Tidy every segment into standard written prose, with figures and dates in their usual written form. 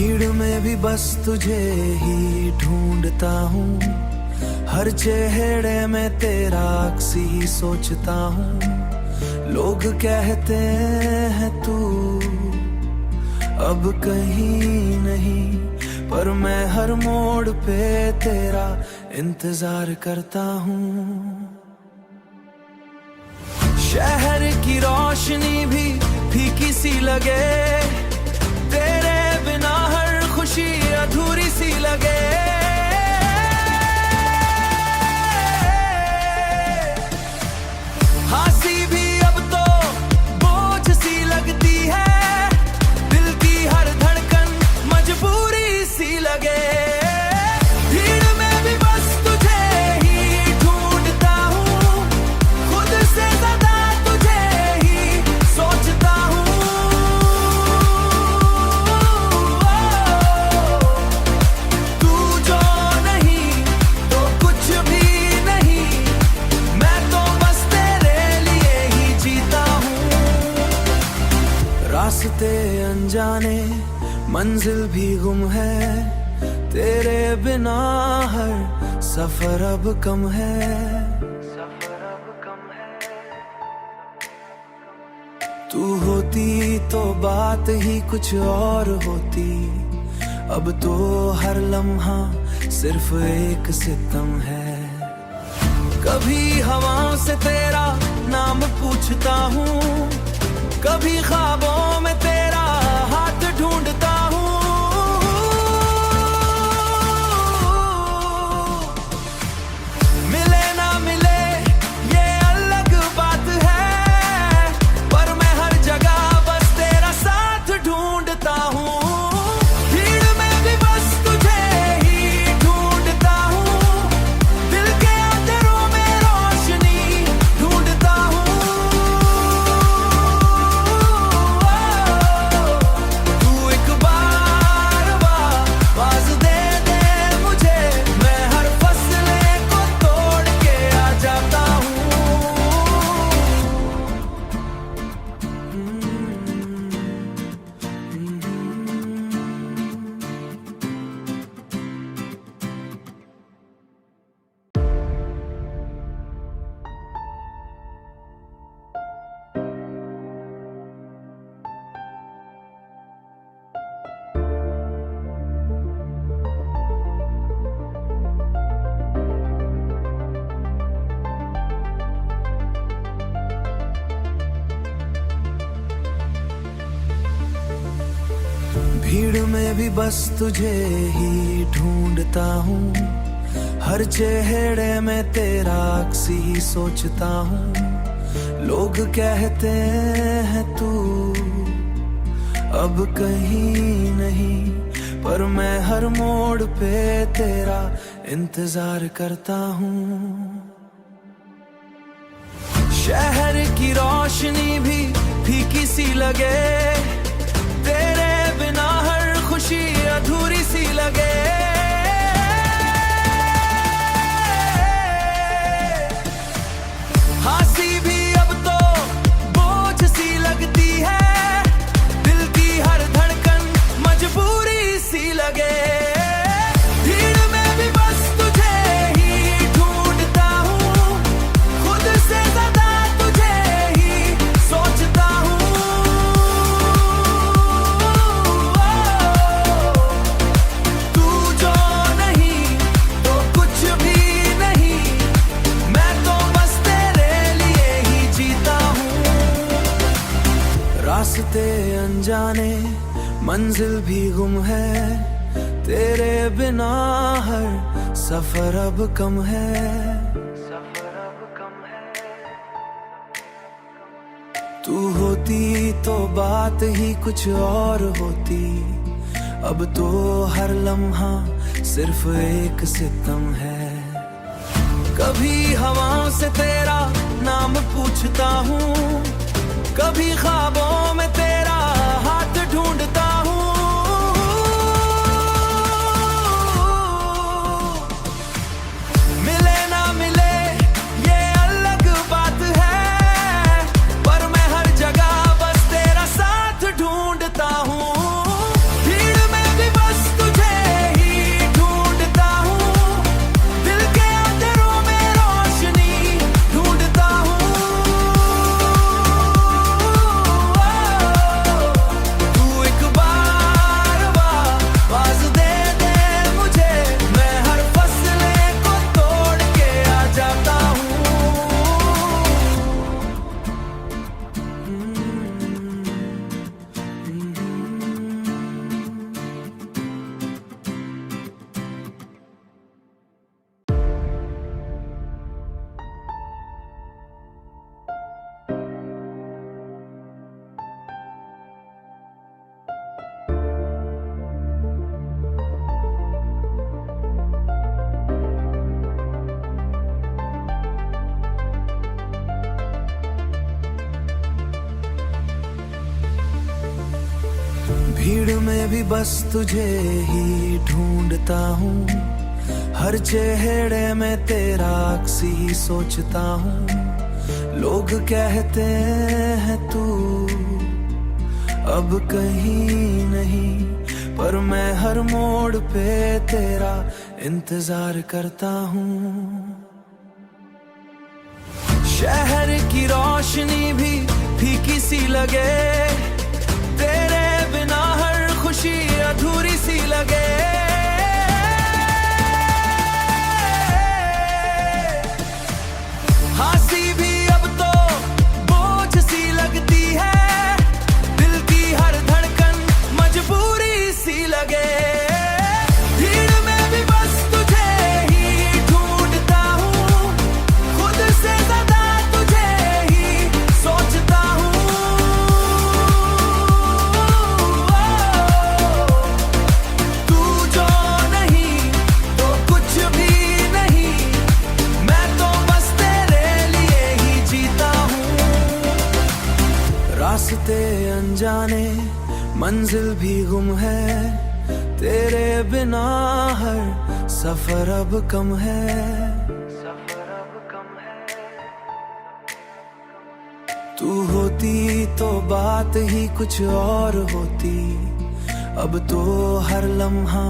भीड़ में भी बस तुझे ही ढूंढता हूँ, हर चेहरे में तेरा अक्स ही सोचता हूँ। लोग कहते हैं तू अब कहीं नहीं, पर मैं हर मोड़ पे तेरा इंतजार करता हूँ। शहर की रोशनी भी फीकी सी लगे, तेरे बिना हर खुशी अधूरी सी लगे। हंसी भी अब तो बोझ सी लगती है, दिल की हर धड़कन मजबूरी सी लगे। भीड़ में भी बस तुझे ही ढूंढता हूँ, खुद से ज्यादा तुझे ही सोचता हूँ। तू जो नहीं तो कुछ भी नहीं, मैं तो बस तेरे लिए ही जीता हूँ। रास्ते अनजाने मंजिल भी गुम है, तेरे बिना हर सफर अब कम है। तू होती तो बात ही कुछ और होती, अब तो हर लम्हा सिर्फ एक सितम है। कभी हवाओं से तेरा नाम पूछता हूँ, कभी ख्वाबों में तेरा हाथ ढूंढता हूँ। मिले ना मिले ये अलग बात है, पर मैं हर जगह बस तेरा साथ ढूंढता हूँ। भीड़ में भी बस तुझे ही ढूंढता हूँ, दिल के अंधेरों में रोशनी ढूंढता हूँ। तू एक बार आवाज दे दे मुझे, मैं हर फसले को तोड़ के आ जाता हूँ। भीड़ में भी बस तुझे ही ढूंढता हूँ, हर चेहरे में तेरा अक्स ही सोचता हूँ। लोग कहते हैं तू अब कहीं नहीं, पर मैं हर मोड़ पे तेरा इंतजार करता हूँ। शहर की रोशनी भी फीकी सी लगे, तेरे बिना हर खुशी अधूरी सी लगे। हंसी भी अब तो बोझ सी लगती है, दिल की हर धड़कन मजबूरी सी लगे। भीड़ में भी बस तुझे ही ढूंढता हूँ, खुद से ज्यादा तुझे ही सोचता हूँ। तू जो नहीं तो कुछ भी नहीं, मैं तो बस तेरे लिए ही जीता हूँ। रास्ते अनजाने मंजिल भी गुम है, तेरे बिना हर सफर अब कम है। तू होती तो बात ही कुछ और होती, अब तो हर लम्हा सिर्फ एक सितम है। कभी हवाओं से तेरा नाम पूछता हूँ, कभी ख्वाबों में तेरा हाथ ढूंढता हूँ। मिले ना मिले ये अलग बात है, पर मैं हर जगह बस तेरा साथ ढूंढता हूँ। भीड़ में भी भीड़ में भी बस तुझे ही ढूंढता हूँ, हर चेहरे में तेरा अक्स ही सोचता हूँ। लोग कहते हैं तू अब कहीं नहीं, पर मैं हर मोड़ पे तेरा इंतजार करता हूँ। शहर की रोशनी भी फीकी सी लगे, तेरे बिना हर खुशी अधूरी सी लगे। हंसी भी अब तो बोझ सी लगती है, दिल की हर धड़कन मजबूरी सी लगे। भीड़ में भी बस तुझे ही ढूंढता हूँ, खुद से ज्यादा तुझे ही सोचता हूँ। तू जो नहीं तो कुछ भी नहीं, मैं तो बस तेरे लिए ही जीता हूँ। रास्ते अनजाने मंजिल भी गुम है, तेरे बिना हर सफर अब कम है। तू होती तो बात ही कुछ और होती, अब तो हर लम्हा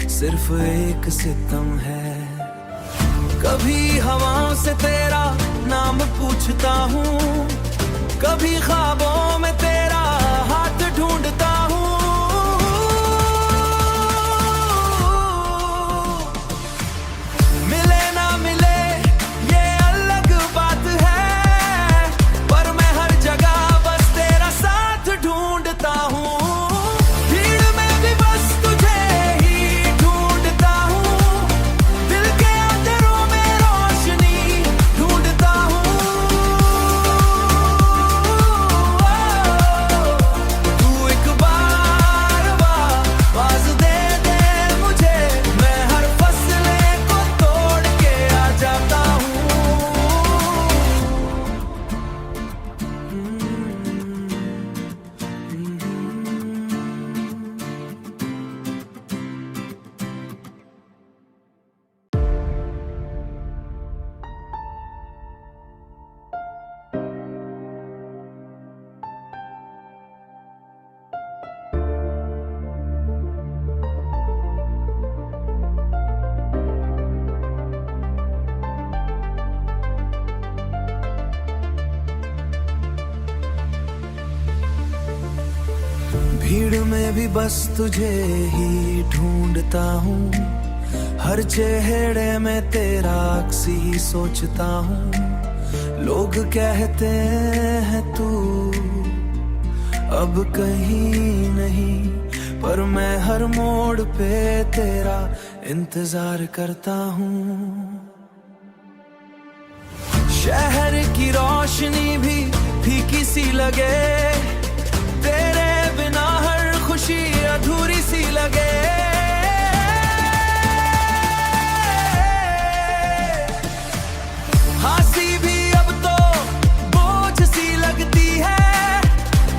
सिर्फ एक सितम है। कभी हवाओं से तेरा नाम पूछता हूँ, कभी ख्वाबों में तेरा हाथ ढूंढता हूँ। मिले ना मिले ये अलग बात है, पर मैं हर जगह बस तेरा साथ ढूंढता हूँ। भीड़ में भी बस तुझे ही ढूंढता हूँ, दिल के अंधेरों में रोशनी ढूंढता हूँ। तू एक बार आवाज दे दे मुझे, मैं हर फसले को तोड़ के आ जाता हूँ। भीड़ में भी बस तुझे ही ढूंढता हूँ, हर चेहरे में तेरा अक्स ही सोचता हूँ। लोग कहते हैं तू अब कहीं नहीं, पर मैं हर मोड़ पे तेरा इंतजार करता हूँ। शहर की रोशनी भी फीकी सी लगे, तेरे बिना हर खुशी अधूरी सी लगे। हंसी भी अब तो बोझ सी लगती है,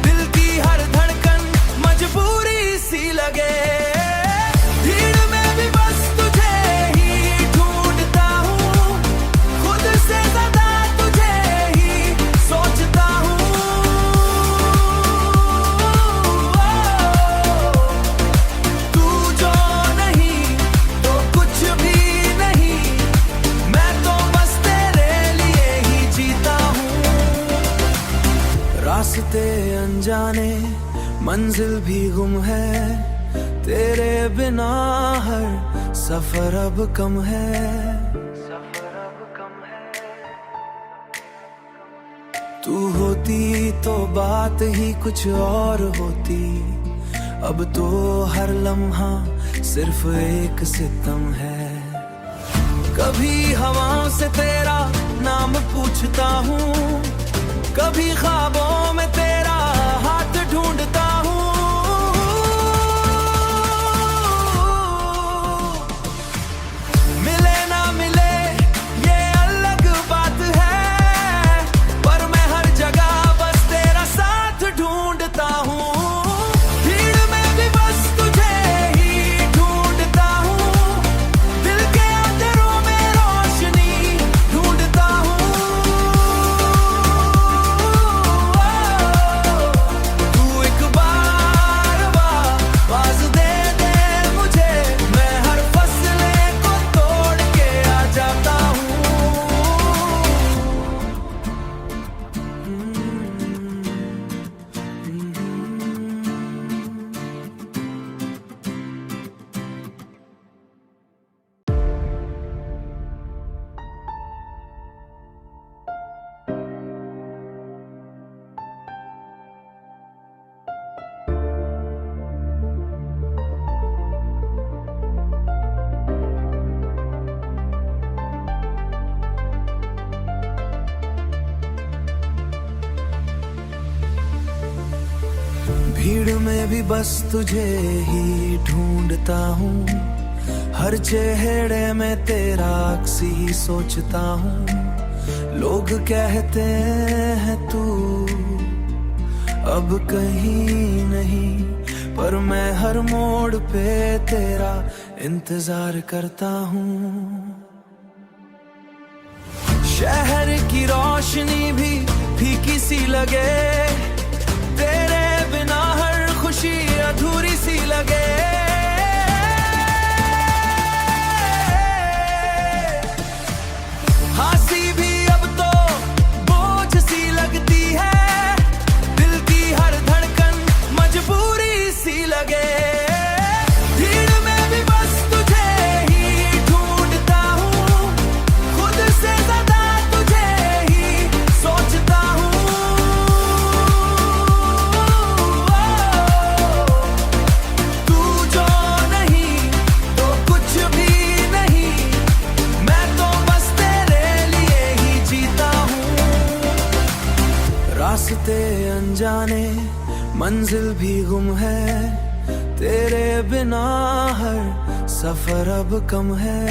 दिल की हर धड़कन मजबूरी सी लगे। भीड़ में भी बस तुझे ही ढूंढता हूँ, खुद से ज्यादा तुझे ही सोचता हूँ। तू जो नहीं तो कुछ भी नहीं, मैं तो बस तेरे लिए ही जीता हूँ। रास्ते अनजाने मंजिल भी गुम है, तेरे बिना हर सफर अब कम है। तू होती तो बात ही कुछ और होती, अब तो हर लम्हा सिर्फ एक सितम है। कभी हवाओं से तेरा नाम पूछता हूँ, कभी ख्वाबों में तेरा हाथ ढूंढता हूँ। मिले ना मिले ये अलग बात है, पर मैं हर जगह बस तेरा साथ ढूंढता हूँ। भीड़ में भी भीड़ में भी बस तुझे ही ढूंढता हूँ, हर चेहरे में तेरा अक्स ही सोचता हूँ। लोग कहते हैं तू अब कहीं नहीं, पर मैं हर मोड़ पे तेरा इंतजार करता हूँ। शहर की रोशनी भी फीकी सी लगे, तेरे बिना हर खुशी अधूरी सी लगे। हंसी भी अब तो बोझ सी लगती है, दिल की हर धड़कन मजबूरी सी लगे। भीड़ में भी बस तुझे ही ढूंढता हूँ, खुद से ज्यादा तुझे ही सोचता हूँ। तू जो नहीं तो कुछ भी नहीं, मैं तो बस तेरे लिए ही जीता हूँ। रास्ते अनजाने मंजिल भी गुम है, तेरे बिना हर सफर अब कम है।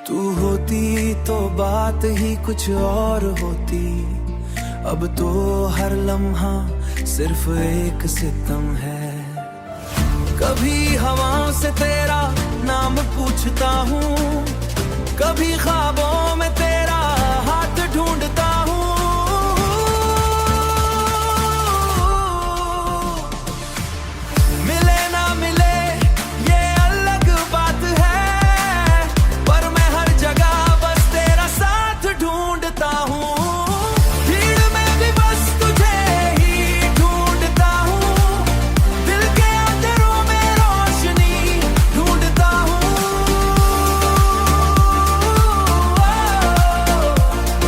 तू होती तो बात ही कुछ और होती, अब तो हर लम्हा सिर्फ एक सितम है। कभी हवाओं से तेरा नाम पूछता हूँ, कभी ख्वाबों में तेरा हाथ ढूंढता हूँ। मिले ना मिले ये अलग बात है, पर मैं हर जगह बस तेरा साथ ढूंढता हूँ। भीड़ में भी बस तुझे ही ढूंढता हूँ, दिल के अंधेरों में रोशनी ढूंढता हूँ।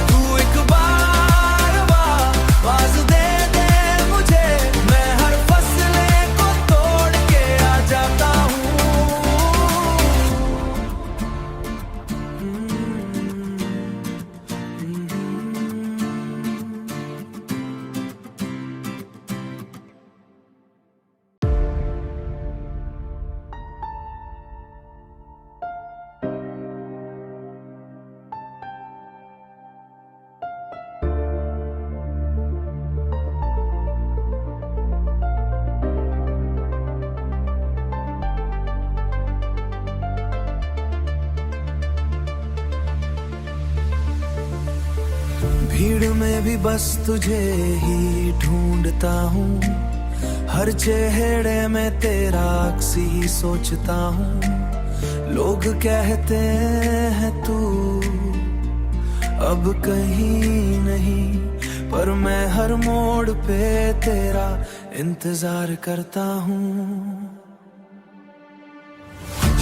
तू एक बार आवाज दे दे मुझे, मैं हर फसले को तोड़ के आ जाता हूँ। भीड़ में भी बस तुझे ही ढूंढता हूँ, हर चेहरे में तेरा अक्स ही सोचता हूँ। लोग कहते हैं तू अब कहीं नहीं, पर मैं हर मोड़ पे तेरा इंतजार करता हूँ।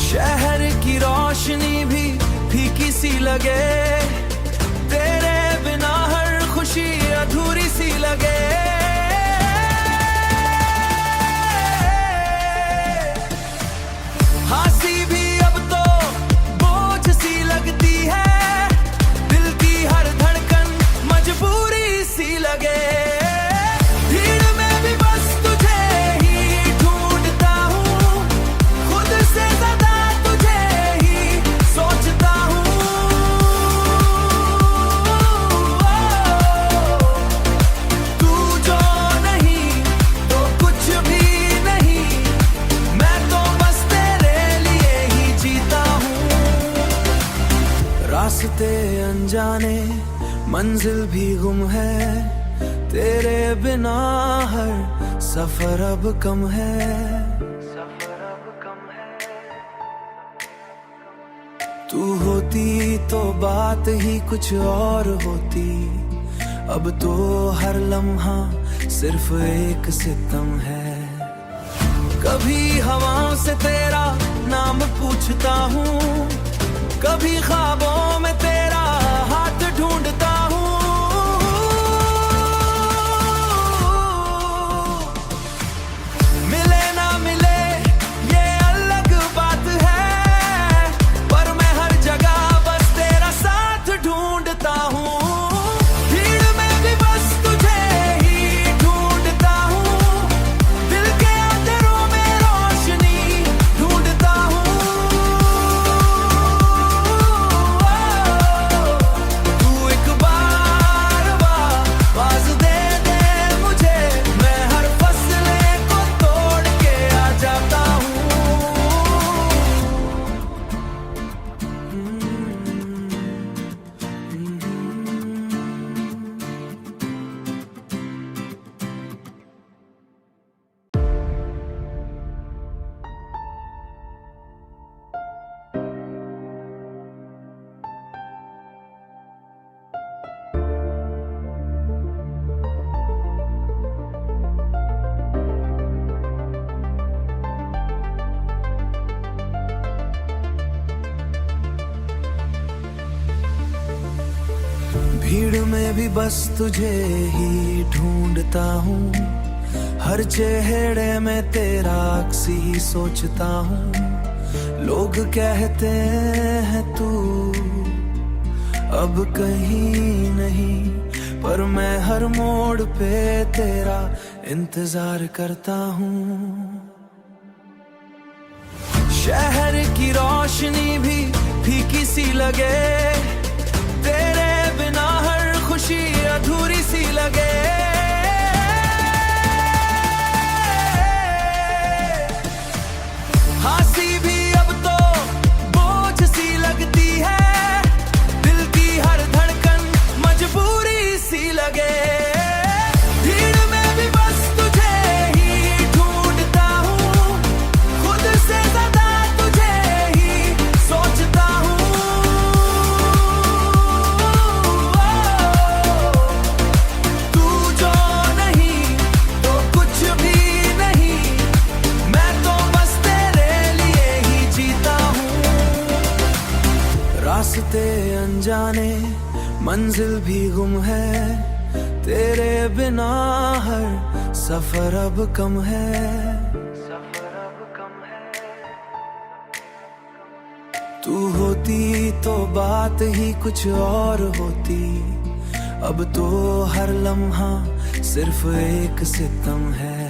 शहर की रोशनी भी फीकी सी लगे, तेरे बिना हर खुशी अधूरी सी लगे। हंसी भी अब तो बोझ सी लगती है, दिल की हर धड़कन मजबूरी सी लगे। भीड़ में भी बस तुझे ही ढूंढता हूँ, खुद से ज्यादा तुझे ही सोचता हूँ। तू जो नहीं तो कुछ भी नहीं, मैं तो बस तेरे लिए ही जीता हूँ। रास्ते अनजाने मंजिल भी गुम है, तेरे बिना हर सफर अब कम है। तू होती तो बात ही कुछ और होती, अब तो हर लम्हा सिर्फ एक सितम है। कभी हवाओं से तेरा नाम पूछता हूँ, कभी ख्वाबों में तेरा हाथ ढूंढता हूँ। मिले ना मिले ये अलग बात है, पर मैं हर जगह बस तेरा साथ ढूंढता हूँ। भीड़ में भी भीड़ में भी बस तुझे ही ढूंढता हूँ, हर चेहरे में तेरा अक्स ही सोचता हूँ। लोग कहते हैं तू अब कहीं नहीं, पर मैं हर मोड़ पे तेरा इंतजार करता हूँ। शहर की रोशनी भी फीकी सी लगे, तेरे बिना हर खुशी अधूरी सी लगे। हंसी भी अब तो बोझ सी लगती है, दिल की हर धड़कन मजबूरी सी लगे। भीड़ में भी बस तुझे ही ढूंढता हूँ, खुद से ज्यादा तुझे ही सोचता हूँ। तू जो नहीं तो कुछ भी नहीं, मैं तो बस तेरे लिए ही जीता हूँ। रास्ते अनजाने मंजिल भी गुम है, तेरे बिना हर सफर अब कम है। तू होती तो बात ही कुछ और होती, अब तो हर लम्हा सिर्फ एक सितम है।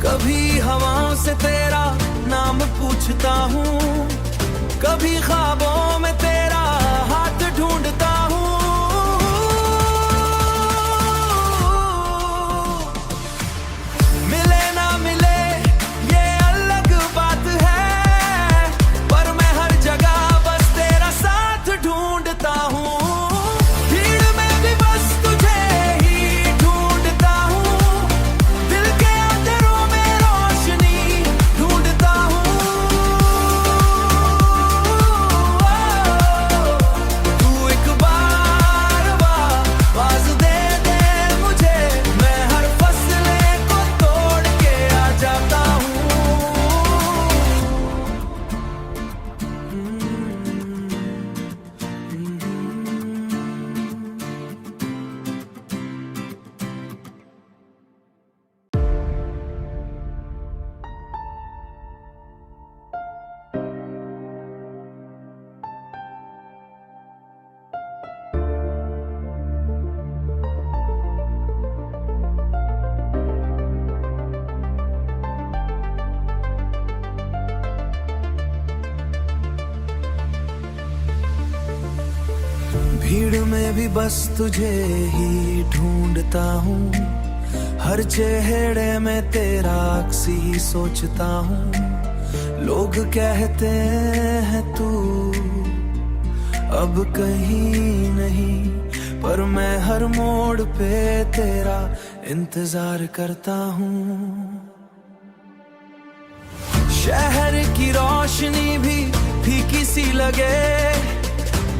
कभी हवाओं से तेरा नाम पूछता हूँ, कभी ख्वाबों में तेरा हाथ ढूंढता हूँ। मिले ना मिले ये अलग बात है, पर मैं हर जगह बस तेरा साथ ढूंढता हूँ। भीड़ में भी बस तुझे ही ढूंढता हूँ, दिल के अंधेरों में रोशनी ढूंढता हूँ। तू एक बार आवाज दे दे मुझे, मैं हर फसले को तोड़ के आ जाता हूँ। भीड़ में भी बस तुझे ही ढूंढता हूँ, हर चेहरे में तेरा अक्स ही सोचता हूँ। लोग कहते हैं तू अब कहीं नहीं, पर मैं हर मोड़ पे तेरा इंतजार करता हूँ। शहर की रोशनी भी फीकी सी लगे,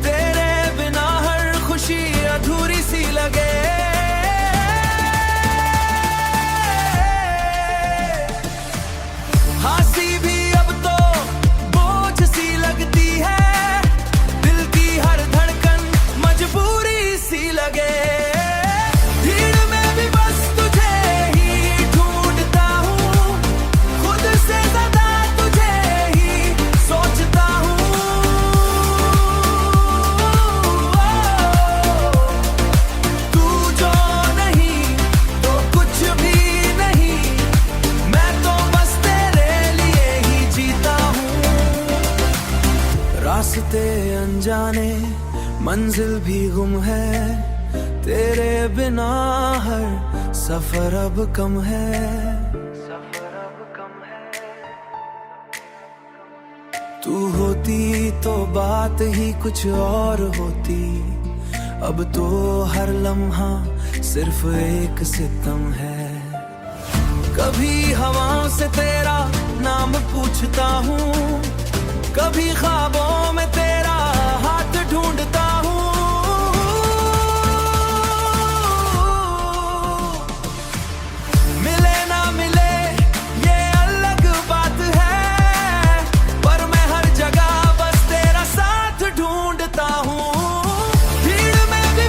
तेरे बिना हर खुशी अधूरी सी लगे। हंसी भी अब तो बोझ सी लगती है, दिल की हर धड़कन मजबूरी सी लगे। भीड़ में भी बस तुझे ही ढूंढता हूँ, खुद से ज्यादा तुझे ही सोचता हूँ। तू जो नहीं तो कुछ भी नहीं, मैं तो बस तेरे लिए ही जीता हूँ। रास्ते अनजाने मंजिल भी गुम है, तेरे बिना हर सफर अब कम है। तू होती तो बात ही कुछ और होती, अब तो हर लम्हा सिर्फ एक सितम है। कभी हवाओं से तेरा नाम पूछता हूँ, कभी ख्वाबों में तेरा हाथ ढूंढता हूँ। मिले ना मिले ये अलग बात है, पर मैं हर जगह बस तेरा साथ ढूंढता हूँ। भीड़ में भी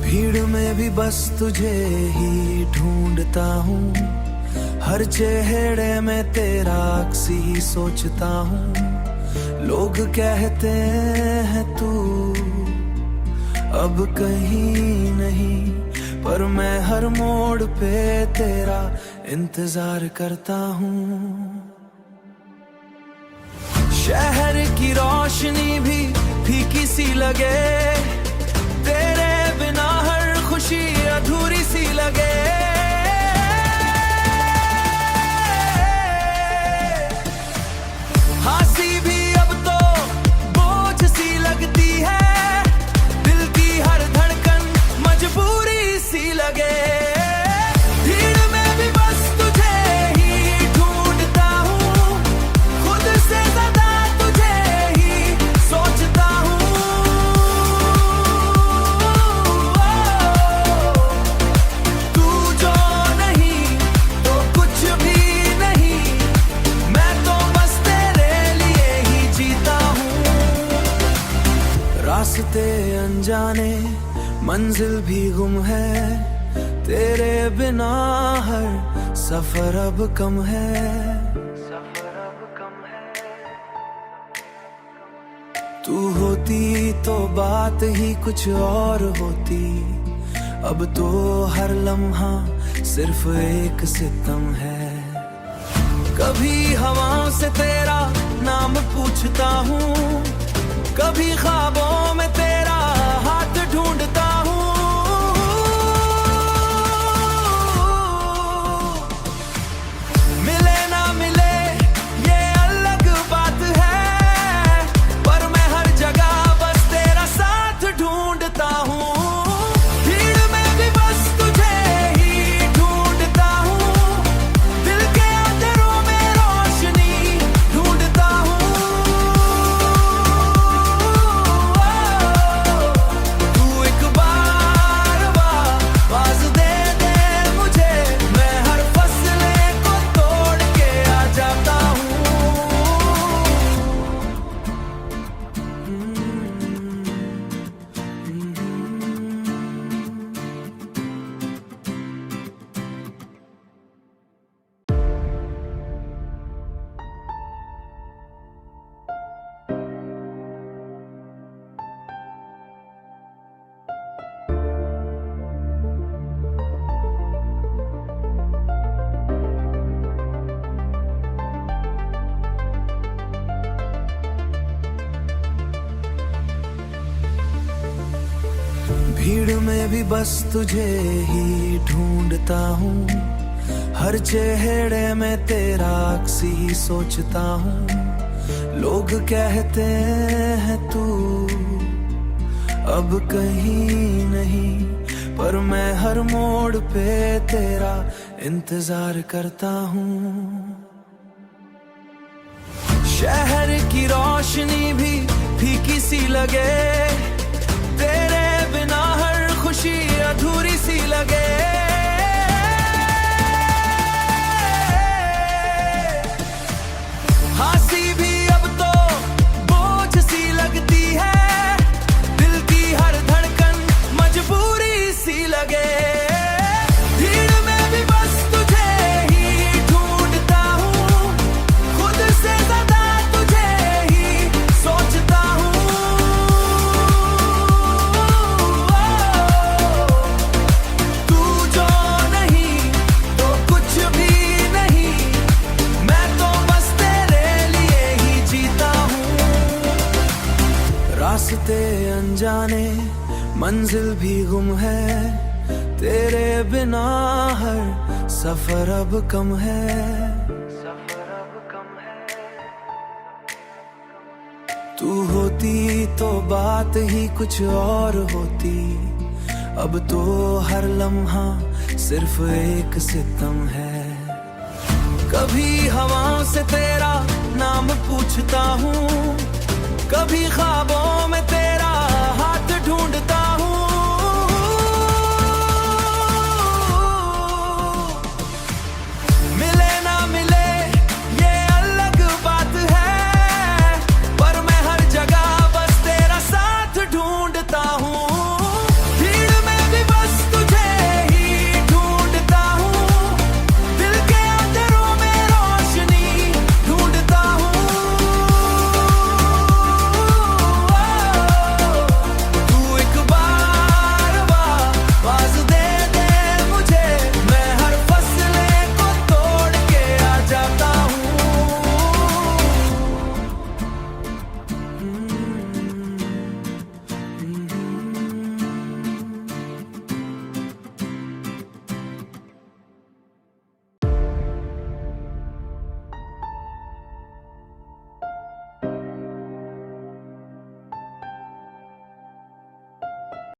भीड़ में भी बस तुझे ही ढूंढता हूँ, हर चेहरे में तेरा अक्स ही सोचता हूँ। लोग कहते हैं तू अब कहीं नहीं, पर मैं हर मोड़ पे तेरा इंतजार करता हूँ। शहर की रोशनी भी फीकी सी लगे, तेरे बिना हर खुशी अधूरी सी लगे। हंसी भी अब तो बोझ सी लगती है, दिल की हर धड़कन मजबूरी सी लगे। भीड़ में भी बस तुझे ही ढूंढता हूँ, खुद से ज्यादा तुझे ही सोचता हूँ। तू जो नहीं तो कुछ भी नहीं, मैं तो बस तेरे लिए ही जीता हूँ। रास्ते अनजाने मंजिल भी गुम है, तेरे बिना हर सफर अब कम है। तू होती तो बात ही कुछ और होती, अब तो हर लम्हा सिर्फ एक सितम है। कभी हवाओं से तेरा नाम पूछता हूँ, कभी ख्वाबों में तेरा हाथ ढूंढता हूँ। मिले ना मिले ये अलग बात है, पर मैं हर जगह बस तेरा साथ ढूंढता हूँ। भीड़ में भी बस तुझे ही ढूंढता हूँ, दिल के अंधेरों में रोशनी ढूंढता हूँ। तू एक बार आवाज दे दे मुझे, मैं हर फसले को तोड़ के आ जाता हूँ। भीड़ में भी बस तुझे ही ढूंढता हूँ, हर चेहरे में तेरा अक्स ही सोचता हूँ। लोग कहते हैं तू अब कहीं नहीं, पर मैं हर मोड़ पे तेरा इंतजार करता हूँ। शहर की रोशनी भी फीकी सी लगे, तेरे बिना हर खुशी अधूरी सी लगे। हंसी भी अब तो बोझ सी लगती है, दिल की हर धड़कन मजबूरी सी लगे। भीड़ में भी बस तुझे ही ढूंढता हूँ, खुद से ज्यादा तुझे ही सोचता हूँ। तू जो नहीं तो कुछ भी नहीं, मैं तो बस तेरे लिए ही जीता हूँ। रास्ते अनजाने मंजिल भी गुम है, तेरे बिना हर सफर अब कम है। तू होती तो बात ही कुछ और होती, अब तो हर लम्हा सिर्फ एक सितम है। कभी हवाओं से तेरा नाम पूछता हूँ, कभी ख्वाबों में तेरा